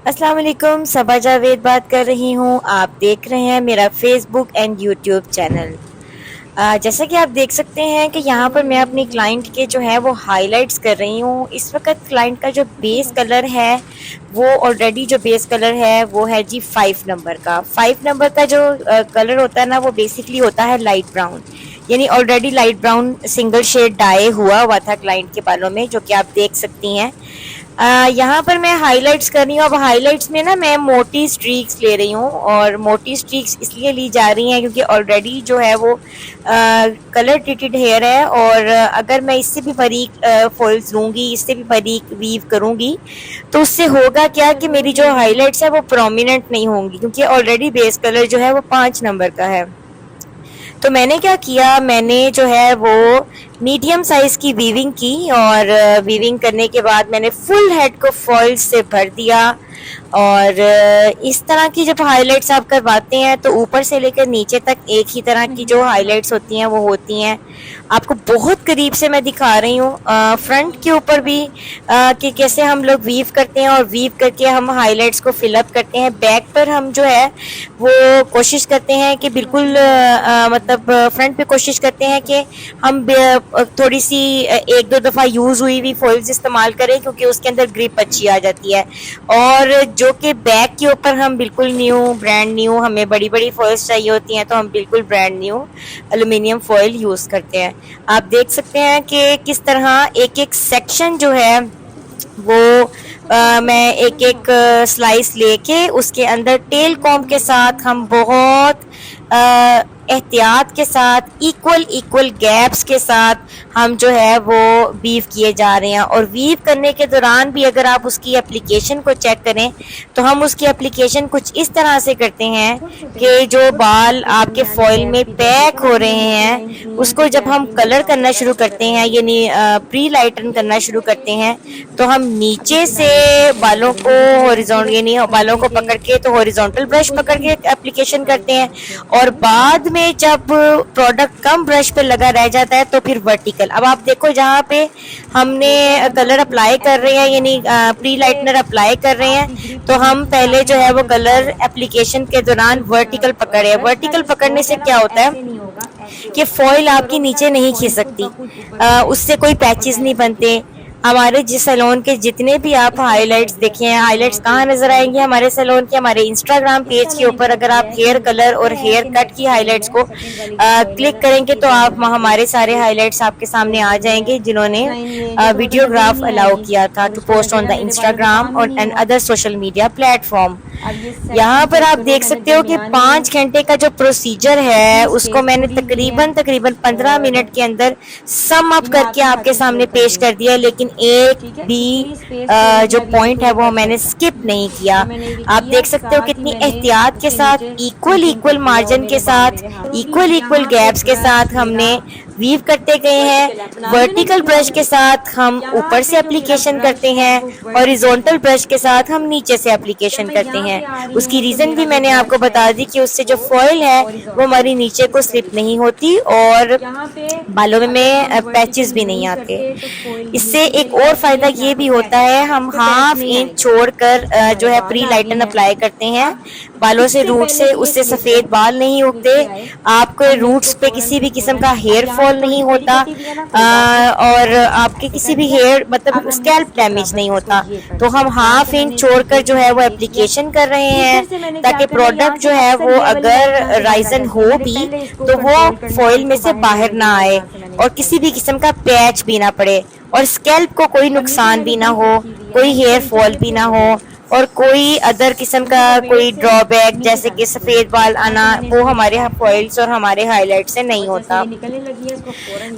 अस्सलाम वालेकुम, सबा जावेद बात कर रही हूँ। आप देख रहे हैं मेरा फेसबुक एंड यूट्यूब चैनल। जैसा कि आप देख सकते हैं कि यहाँ पर मैं अपनी क्लाइंट के जो है वो हाइलाइट्स कर रही हूँ। इस वक्त क्लाइंट का जो बेस कलर है वो ऑलरेडी जो बेस कलर है वो है जी 5 नंबर का। 5 नंबर का जो कलर होता है ना वो बेसिकली होता है लाइट ब्राउन, यानी already light brown single shade dye हुआ था क्लाइंट के बालों में, जो कि आप देख सकती हैं। यहाँ पर मैं हाइलाइट्स कर रही हूँ। अब हाइलाइट्स में ना मैं मोटी स्ट्रीक्स ले रही हूँ, और मोटी स्ट्रीक्स इसलिए ली जा रही हैं क्योंकि ऑलरेडी जो है वो कलर ट्रीटेड हेयर है, और अगर मैं इससे भी बारीक फॉल्स लूँगी, इससे भी बारीक वीव करूँगी, तो उससे होगा क्या कि मेरी जो हाइलाइट्स है वो प्रोमिनेंट नहीं होंगी, क्योंकि ऑलरेडी बेस कलर जो है वो 5 नंबर का है। तो मैंने क्या किया, मैंने जो है वो मीडियम साइज की वीविंग की, और वीविंग करने के बाद मैंने फुल हेड को फॉइल से भर दिया। और इस तरह की जब हाइलाइट्स आप करवाते हैं तो ऊपर से लेकर नीचे तक एक ही तरह की जो हाइलाइट्स होती हैं वो होती हैं। आपको बहुत करीब से मैं दिखा रही हूँ फ्रंट के ऊपर भी कि कैसे हम लोग वीव करते हैं, और वीव करके हम हाइलाइट्स को फिलअप करते हैं। बैक पर हम जो है वो कोशिश करते हैं कि बिल्कुल मतलब फ्रंट पे कोशिश करते हैं कि हम थोड़ी सी एक दो दफ़ा यूज़ हुई हुई फॉइल्स इस्तेमाल करें, क्योंकि उसके अंदर ग्रिप अच्छी आ जाती है। और जो कि बैक के ऊपर हम बिल्कुल न्यू ब्रांड न्यू, हमें बड़ी बड़ी फॉइल्स चाहिए होती हैं तो हम बिल्कुल brand new aluminium foil use करते हैं। आप देख सकते हैं कि किस तरह एक एक सेक्शन जो है वो मैं एक एक स्लाइस लेके उसके अंदर टेल कॉम्ब के साथ हम बहुत एहतियात के साथ इक्वल गैप्स के साथ हम जो है वो वीव किए जा रहे हैं। और वीव करने के दौरान भी अगर आप उसकी एप्लीकेशन को चेक करें तो हम उसकी एप्लीकेशन कुछ इस तरह से करते हैं कि जो बाल आपके फॉइल में पैक हो रहे हैं उसको जब हम कलर करना शुरू करते हैं, यानी प्री लाइटन करना शुरू करते हैं, तो हम नीचे से बालों को हॉरिजॉन्टल, यानी बालों को पकड़ के तो हॉरिजॉन्टल ब्रश पकड़ के एप्लीकेशन करते हैं, और बाद में जब प्रोडक्ट कम ब्रश पे लगा रह जाता है तो फिर वर्टिकल। अब आप देखो जहाँ पे हमने कलर अप्लाई कर रहे हैं, यानी प्री लाइटनर अप्लाई कर रहे हैं, तो हम पहले जो है वो कलर एप्लीकेशन के दौरान वर्टिकल पकड़े। वर्टिकल पकड़ने से क्या होता है कि फॉइल आपकी नीचे नहीं खिसकती, उससे कोई पैचेस नहीं बनते। हमारे जिस सैलून के जितने भी आप हाइलाइट्स देखे हैं, हाइलाइट्स कहाँ नजर आएंगे हमारे सैलून के, हमारे इंस्टाग्राम पेज के ऊपर अगर आप हेयर कलर और हेयर कट की हाइलाइट्स को क्लिक करेंगे तो आप हमारे सारे हाइलाइट्स आपके सामने आ जाएंगे जिन्होंने वीडियोग्राफ अलाउ किया था to post on the Instagram और and other social media platform. यहाँ पर आप देख सकते हो कि 5 घंटे का जो प्रोसीजर है उसको मैंने तकरीबन 15 मिनट के अंदर सम अप करके आपके सामने पेश कर दिया, लेकिन एक भी जो पॉइंट है वो मैंने स्किप नहीं किया। आप देख सकते हो कितनी एहतियात के साथ, इक्वल मार्जिन के साथ, इक्वल गैप्स के साथ हमने वीव करते गए हैं। वर्टिकल ब्रश के साथ हम ऊपर से एप्लीकेशन करते हैं, हॉरिजॉन्टल ब्रश के साथ हम नीचे से एप्लीकेशन करते हैं। उसकी रीजन भी मैंने आपको बता दी कि उससे जो फॉइल है वो हमारी नीचे को स्लिप नहीं होती और बालों में पैचेस भी नहीं आते। इससे एक और फायदा ये भी होता है, हम हाफ इंच छोड़कर जो है प्री लाइटन अप्लाई करते हैं बालों से, रूट से, उससे सफेद बाल नहीं उगते, आपके रूट्स पे किसी भी किस्म का हेयर फॉल नहीं होता, और आपके किसी भी हेयर मतलब स्कैल्प डैमेज नहीं होता। तो हम हाफ इंच छोड़कर जो है वो एप्लीकेशन कर रहे हैं ताकि प्रोडक्ट जो है वो अगर राइजन हो भी तो वो फॉइल में से बाहर ना आए और किसी भी किस्म का पैच भी ना पड़े, और स्कैल्प को कोई नुकसान भी ना हो, कोई हेयर फॉल भी ना हो, और कोई अदर किस्म का कोई ड्रॉबैक जैसे कि सफ़ेद बाल आना वो हमारे फॉइल्स और हमारे हाइलाइट से नहीं होता।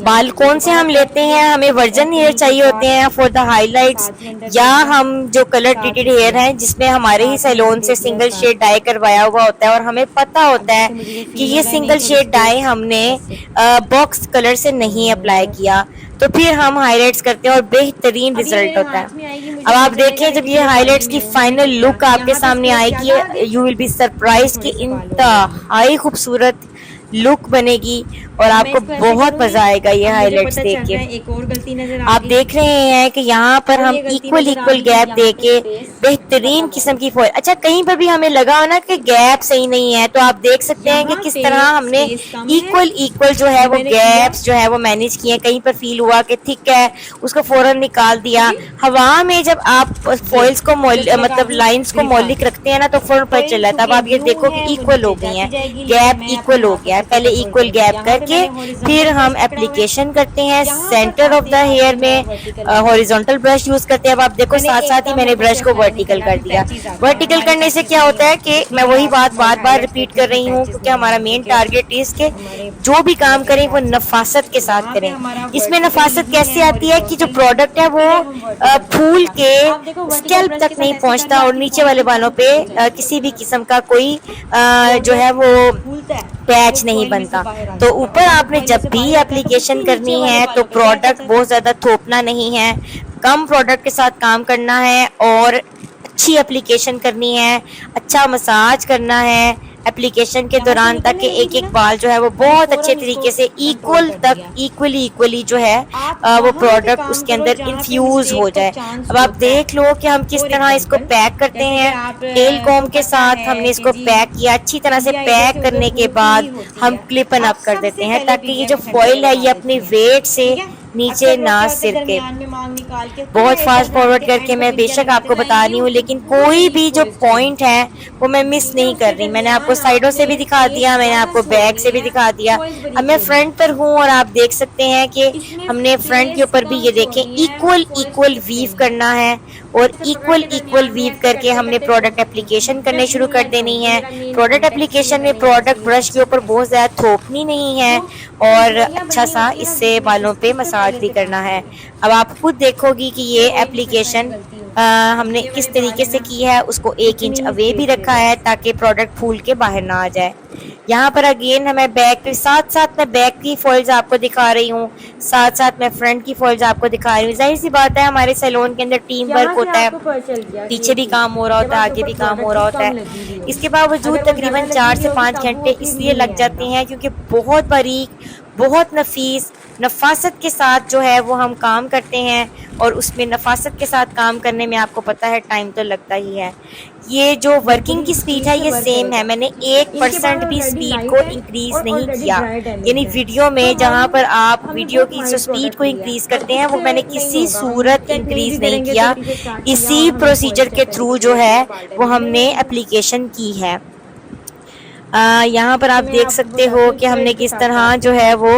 बाल कौन से हम लेते हैं, हमें वर्जन हेयर चाहिए होते हैं फॉर द हाइलाइट्स, या हम जो कलर ट्रीटेड हेयर हैं जिसमें हमारे ही सैलून से सिंगल शेड डाई करवाया हुआ होता है और हमें पता होता है कि ये सिंगल शेड डाई हमने बॉक्स कलर से नहीं अप्लाई किया, तो फिर हम हाइलाइट्स करते हैं और बेहतरीन रिजल्ट होता है। अब आप देखें जब ये हाइलाइट्स की फाइनल लुक आपके सामने आएगी, यू विल बी सरप्राइज कि इंतहाई खूबसूरत लुक बनेगी। और आपको बहुत मजा आएगा ये हाइलाइट्स देख के। एक और गलती नजर आप देख रहे हैं कि यहाँ पर हम इक्वल गैप देके बेहतरीन किस्म की फॉइल, अच्छा कहीं पर भी हमें लगा हो ना कि गैप सही नहीं है तो आप देख सकते हैं कि किस तरह हमने इक्वल जो है वो गैप्स जो है वो मैनेज किए। कहीं पर फील हुआ कि थिक है, उसको फौरन निकाल दिया। हवा में जब आप फॉइल्स को मतलब लाइंस को मौलिक रखते हैं ना तो फौरन पता चल जाता है। अब आप ये देखो कि इक्वल हो गई है, गैप इक्वल हो गया है। पहले इक्वल गैप करके फिर हम एप्लीकेशन करते हैं सेंटर ऑफ द हेयर में, हॉरिजॉन्टल ब्रश यूज करते हैं। अब आप देखो साथ साथ ही मैंने ब्रश को वर्टिकल कर दिया। वर्टिकल करने से क्या होता है कि मैं वही बात बार बार रिपीट कर रही हूँ क्योंकि हमारा मेन टारगेट इज के जो भी काम करें वो नफासत के साथ करें। इसमें नफासत कैसे आती है कि जो प्रोडक्ट है वो फूल के स्कैल्प तक नहीं पहुंचता और नीचे वाले बालों पे किसी भी किस्म का कोई जो है वो पैच नहीं बनता। तो ऊपर आपने जब भी एप्लीकेशन करनी है तो प्रोडक्ट बहुत ज्यादा थोपना नहीं है, कम प्रोडक्ट के साथ काम करना है और अच्छी एप्लीकेशन करनी है, अच्छा मसाज करना है एप्लीकेशन के दौरान ताकि एक एक बाल जो है वो बहुत अच्छे तरीके से इक्वली जो है वो प्रोडक्ट उसके अंदर इन्फ्यूज हो जाए। अब आप देख लो कि हम किस तरह इसको पैक करते हैं। टेल कॉम के साथ हमने इसको पैक किया। अच्छी तरह से पैक करने के बाद हम क्लिप अप कर देते हैं ताकि ये जो फॉइल है ये अपने वेट से नीचे ना सिरके। बहुत फास्ट फॉरवर्ड करके मैं बेशक आपको बता रही हूँ लेकिन कोई भी जो पॉइंट है वो मैं मिस नहीं कर रही। मैंने आपको साइडों से भी दिखा दिया, मैंने आपको बैक से भी दिखा दिया। अब मैं फ्रंट पर हूँ और आप देख सकते हैं कि हमने फ्रंट के ऊपर भी ये देखें इक्वल वीव करना है और इक्वल वीव करके हमने प्रोडक्ट एप्लीकेशन करने शुरू कर देनी है। प्रोडक्ट एप्लीकेशन में प्रोडक्ट ब्रश के ऊपर बहुत ज़्यादा थोपनी नहीं है और अच्छा सा इससे बालों पे मसाज भी करना है। अब आप खुद देखोगी कि ये एप्लीकेशन हमने किस तरीके से की है। उसको 1 इंच अवे भी रखा है ताकि प्रोडक्ट फूल के बाहर ना आ जाए। यहाँ पर अगेन हमें बैक के साथ मैं बैक की फॉइल्स आपको दिखा रही हूँ, साथ मैं फ्रंट की फॉइल्स आपको दिखा रही हूँ। जाहिर सी बात है हमारे सैलून के अंदर टीम वर्क होता है, पीछे भी काम हो रहा होता है, आगे भी काम हो रहा होता है। इसके बावजूद तकरीबन 4 से 5 घंटे इसलिए लग जाते हैं क्योंकि बहुत बारीक, बहुत नफीस नफासत के साथ जो है वो हम काम करते हैं और उसमें नफासत के साथ काम करने में आपको पता है टाइम तो लगता ही है। ये जो वर्किंग की स्पीड है ये सेम है, मैंने 1% भी स्पीड को इंक्रीज नहीं किया। यानी वीडियो में जहाँ पर आप वीडियो की जो स्पीड को इंक्रीज करते हैं वो मैंने किसी सूरत इंक्रीज नहीं किया। इसी प्रोसीजर के थ्रू जो है वो हमने एप्लीकेशन की है। यहाँ पर आप देख सकते हो कि हमने किस तरह जो है वो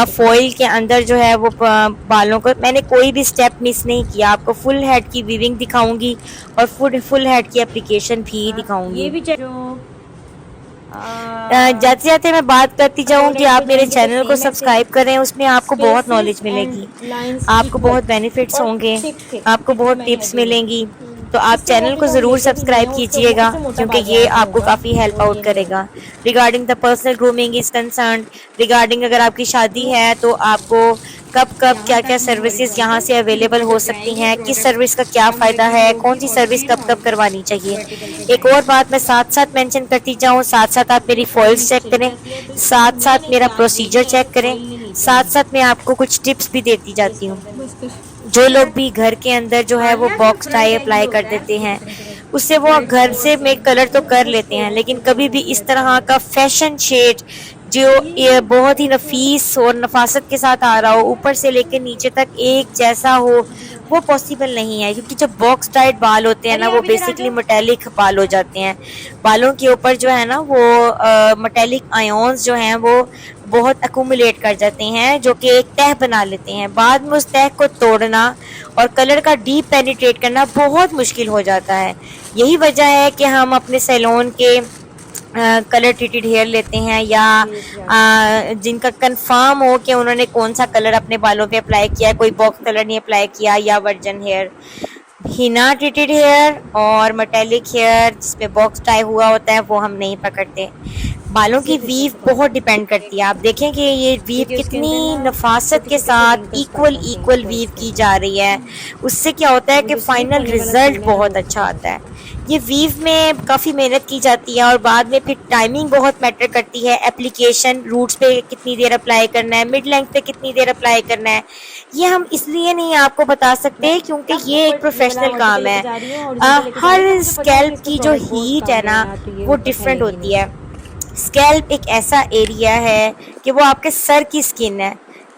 फॉइल के अंदर जो है वो बालों को, मैंने कोई भी स्टेप मिस नहीं किया। आपको फुल हेड की वीविंग दिखाऊंगी और फुल हेड की एप्लीकेशन भी दिखाऊंगी। जाते जाते मैं बात करती जाऊँ कि आप मेरे चैनल को सब्सक्राइब करें, उसमें आपको बहुत नॉलेज मिलेगी, आपको बहुत बेनिफिट्स होंगे, आपको बहुत टिप्स मिलेंगी। तो आप चैनल को ज़रूर सब्सक्राइब कीजिएगा क्योंकि ये आपको काफ़ी हेल्प आउट करेगा। Regarding the personal grooming is concern, regarding अगर आपकी शादी है तो आपको कब क्या सर्विसेज यहाँ से अवेलेबल हो सकती हैं, किस सर्विस का क्या फ़ायदा है, कौन सी सर्विस कब करवानी चाहिए। एक और बात मैं साथ मेंशन करती जाऊँ, साथ आप मेरी फॉइल्स चेक करें, साथ मेरा प्रोसीजर चेक करें, साथ मैं आपको कुछ टिप्स भी देती जाती हूँ। जो लोग भी घर के अंदर जो है वो बॉक्स टाई अप्लाई कर देते हैं उससे वो घर से मेक कलर तो कर लेते हैं लेकिन कभी भी इस तरह का फैशन शेड जो ये बहुत ही नफीस और नफासत के साथ आ रहा हो, ऊपर से लेकर नीचे तक एक जैसा हो, वो पॉसिबल नहीं है। क्योंकि जो बॉक्स टाइड बाल होते हैं ना वो बेसिकली मेटेलिक बाल हो जाते हैं। बालों के ऊपर जो है ना वो मेटेलिक आयोन्स जो हैं वो बहुत अकुमुलेट कर जाते हैं जो कि एक तह बना लेते हैं। बाद में उस तह को तोड़ना और कलर का डीप पेनिट्रेट करना बहुत मुश्किल हो जाता है। यही वजह है कि हम अपने सैलून के कलर ट्रीटेड हेयर लेते हैं या जिनका कंफर्म हो कि उन्होंने कौन सा कलर अपने बालों पे अप्लाई किया, कोई बॉक्स कलर नहीं अप्लाई किया, या virgin hair. Henna treated hair और मेटेलिक हेयर जिसमें बॉक्स टाई हुआ होता है वो हम नहीं पकड़ते। बालों की वीव बहुत डिपेंड करती है। आप देखें कि ये वीव कितनी नफासत के साथ इक्वल वीव की जा रही है, उससे क्या होता है कि फाइनल रिजल्ट बहुत अच्छा आता है। ये वीव में काफ़ी मेहनत की जाती है और बाद में फिर टाइमिंग बहुत मैटर करती है। एप्लीकेशन रूट्स पे कितनी देर अप्लाई करना है, मिड लेंथ पे कितनी देर अप्लाई करना है, ये हम इसलिए नहीं आपको बता सकते क्योंकि ये एक प्रोफेशनल काम है। हर स्कैल्प की जो हीट है ना वो डिफरेंट होती है। स्कैल्प एक ऐसा एरिया है कि वो आपके सर की स्किन है।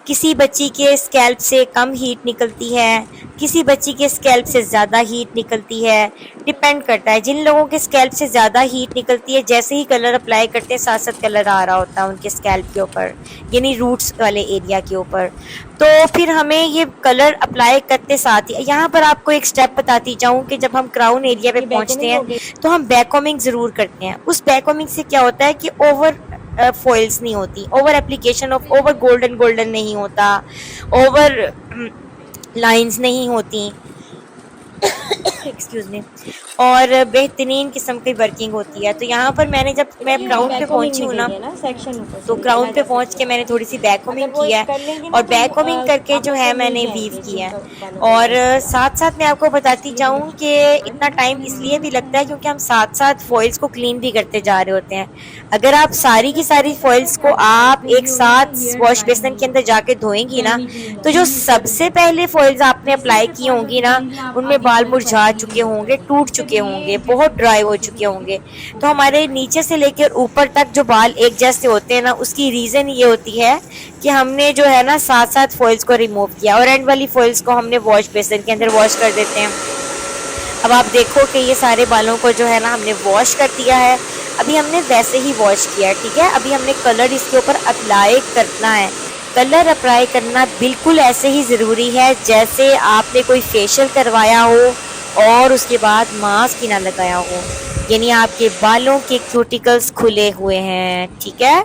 किसी बच्ची के स्कैल्प से कम हीट निकलती है, किसी बच्ची के स्कैल्प से ज़्यादा हीट निकलती है। डिपेंड करता है। जिन लोगों के स्कैल्प से ज़्यादा हीट निकलती है, जैसे ही कलर अप्लाई करते हैं साथ साथ कलर आ रहा होता है उनके स्कैल्प के ऊपर, यानी रूट्स वाले एरिया के ऊपर। तो फिर हमें ये कलर अप्लाई करते साथ ही यहाँ पर आपको एक स्टेप बताती जाऊँ कि जब हम क्राउन एरिया पे पहुँचते हैं तो हम बैककॉमिंग ज़रूर करते हैं। उस बैककॉमिंग से क्या होता है कि ओवर फॉइल्स नहीं होती, over application of over golden नहीं होता, ओवर लाइंस नहीं होती एक्सक्यूज मी, और बेहतरीन किस्म की वर्किंग होती है। तो यहाँ पर मैंने जब मैं क्राउन पे पहुंची हूँ ना, तो क्राउन पे पहुंच के मैंने थोड़ी सी बैककॉमिंग की है और बैककॉमिंग करके जो है मैंने वीव किया है। और साथ साथ मैं आपको बताती जाऊँ कि इतना टाइम इसलिए भी लगता है क्योंकि हम साथ साथ फॉइल्स को क्लीन भी करते जा रहे होते हैं। अगर आप सारी की सारी फॉइल्स को आप एक साथ वॉश बेसिन के अंदर जाके धोएंगी ना, तो जो सबसे पहले फॉइल्स आपने अप्लाई की होंगी ना, उनमें बाल मुरझा चुके होंगे, टूट चुके होंगे, बहुत ड्राई हो चुके होंगे। तो हमारे नीचे से लेकर ऊपर तक जो बाल एक जैसे होते हैं ना, उसकी रीज़न ये होती है कि हमने जो है ना साथ साथ फॉइल्स को रिमूव किया और एंड वाली फॉइल्स को हमने वॉश बेसिन के अंदर वॉश कर देते हैं। अब आप देखो कि ये सारे बालों को जो है ना हमने वॉश कर दिया है। अभी हमने वैसे ही वॉश किया है, ठीक है। अभी हमने कलर इसके ऊपर अप्लाई करना है। कलर अप्लाई करना बिल्कुल ऐसे ही ज़रूरी है जैसे आपने कोई फेशियल करवाया हो और उसके बाद मास्क ही ना लगाया हो, यानी आपके बालों के क्यूटिकल्स खुले हुए हैं, ठीक है।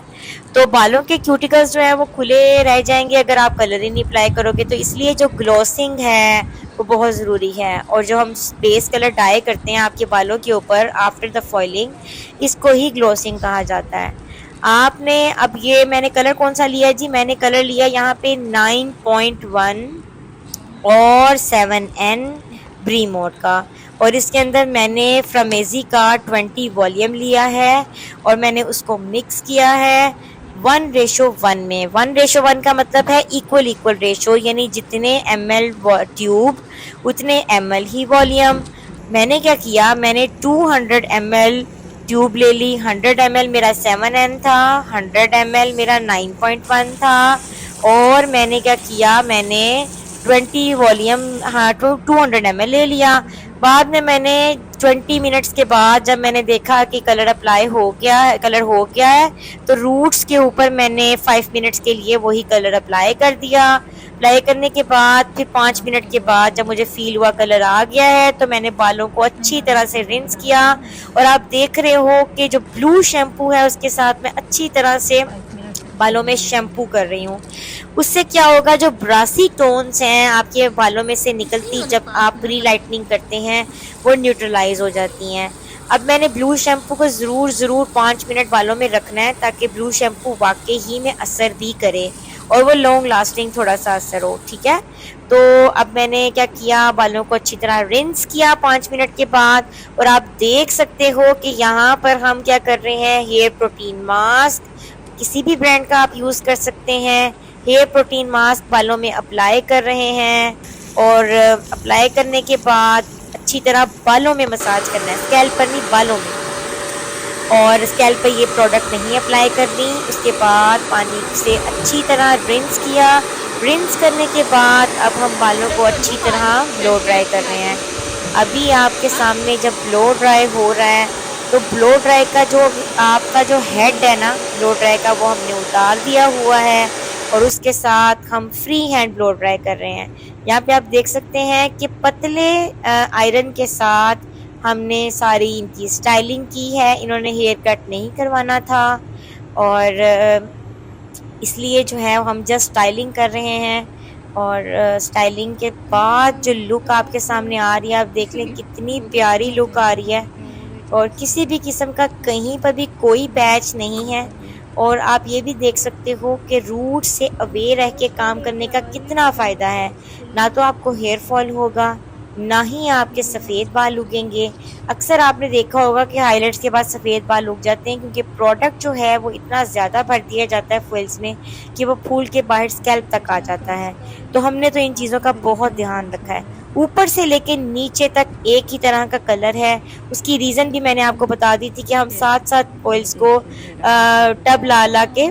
तो बालों के क्यूटिकल्स जो है वो खुले रह जाएंगे अगर आप कलर ही नहीं अप्लाई करोगे। तो इसलिए जो ग्लॉसिंग है वो बहुत ज़रूरी है। और जो हम बेस कलर डाई करते हैं आपके बालों के ऊपर आफ्टर द फॉइलिंग, इसको ही ग्लॉसिंग कहा जाता है। आपने अब ये मैंने कलर कौन सा लिया जी, मैंने कलर लिया यहाँ पे 9.1 और 7N ब्री मोड का, और इसके अंदर मैंने फ्रमेजी का 20 वॉल्यूम लिया है और मैंने उसको मिक्स किया है 1:1 में। 1:1 का मतलब है इक्वल रेशो, यानी जितने ml ट्यूब उतने ml ही वॉल्यूम। मैंने क्या किया, मैंने 200 ml ट्यूब ले ली। 100 ml मेरा 7N था, 100 ml मेरा 9.1 था, और मैंने क्या किया, मैंने 20 वॉल्यूम 200 ml ले लिया। बाद में मैंने 20 मिनट्स के बाद जब मैंने देखा कि कलर हो गया है, तो रूट्स के ऊपर मैंने 5 मिनट्स के लिए वही कलर अप्लाई कर दिया। अप्लाई करने के बाद फिर 5 मिनट के बाद जब मुझे फील हुआ कलर आ गया है, तो मैंने बालों को अच्छी तरह से रिंस किया। और आप देख रहे हो कि जो ब्लू शैम्पू है उसके साथ मैं अच्छी तरह से बालों में शैम्पू कर रही हूँ। उससे क्या होगा, जो ब्रासी टोन्स हैं आपके बालों में से निकलती जब आप रीलाइटनिंग करते हैं वो न्यूट्रलाइज हो जाती हैं। अब मैंने ब्लू शैम्पू को ज़रूर 5 मिनट बालों में रखना है ताकि ब्लू शैम्पू वाकई ही में असर भी करे और वो लॉन्ग लास्टिंग थोड़ा सा असर हो, ठीक है। तो अब मैंने क्या किया, बालों को अच्छी तरह रिंस किया 5 मिनट के बाद, और आप देख सकते हो कि यहाँ पर हम क्या कर रहे हैं, हेयर प्रोटीन मास्क किसी भी ब्रांड का आप यूज़ कर सकते हैं। हेयर प्रोटीन मास्क बालों में अप्लाई कर रहे हैं और अप्लाई करने के बाद अच्छी तरह बालों में मसाज करना है, स्कैल्प पर नहीं, बालों में। और स्कैल्प पर ये प्रोडक्ट नहीं अप्लाई करनी। उसके बाद पानी से अच्छी तरह रिंस किया। रिंस करने के बाद अब हम बालों को अच्छी तरह ब्लो ड्राई कर रहे हैं। अभी आपके सामने जब ब्लो ड्राई हो रहा है, तो ब्लो ड्राई का जो आपका जो हेड है ना ब्लो ड्राई का, वो हमने उतार दिया हुआ है और उसके साथ हम फ्री हैंड ब्लो ड्राई कर रहे हैं। यहाँ पे आप देख सकते हैं कि पतले आयरन के साथ हमने सारी इनकी स्टाइलिंग की है। इन्होंने हेयर कट नहीं करवाना था और इसलिए जो है हम जस्ट स्टाइलिंग कर रहे हैं। और स्टाइलिंग के बाद जो लुक आपके सामने आ रही है, आप देख लें कितनी प्यारी लुक आ रही है। और किसी भी किस्म का कहीं पर भी कोई पैच नहीं है। और आप ये भी देख सकते हो कि रूट से अवे रह के काम करने का कितना फ़ायदा है। ना तो आपको हेयर फॉल होगा, ना ही आपके सफ़ेद बाल उगेंगे। अक्सर आपने देखा होगा कि हाइलाइट्स के बाद सफ़ेद बाल उग जाते हैं, क्योंकि प्रोडक्ट जो है वो इतना ज़्यादा भर दिया जाता है फॉइल्स में कि वो फूल के बाहर स्कैल्प तक आ जाता है। तो हमने तो इन चीज़ों का बहुत ध्यान रखा है। ऊपर से लेके नीचे तक एक ही तरह का कलर है। उसकी रीज़न भी मैंने आपको बता दी थी कि हम साथ-साथ ऑयल्स को टब ला के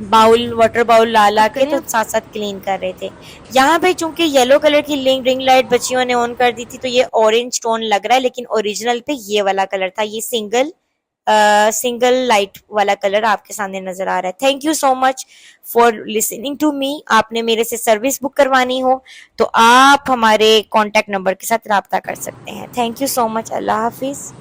वाटर बाउल ला के तो साथ-साथ क्लीन कर रहे थे। यहाँ पे चूँकि येलो कलर की रिंग लाइट बच्चियों ने ऑन कर दी थी, तो ये ऑरेंज टोन लग रहा है, लेकिन ओरिजिनल पे ये वाला कलर था। ये सिंगल लाइट वाला कलर आपके सामने नजर आ रहा है। Thank you so much for listening to me. आपने मेरे से सर्विस बुक करवानी हो तो आप हमारे कॉन्टैक्ट नंबर के साथ राब्ता कर सकते हैं। Thank you so much. Allah Hafiz.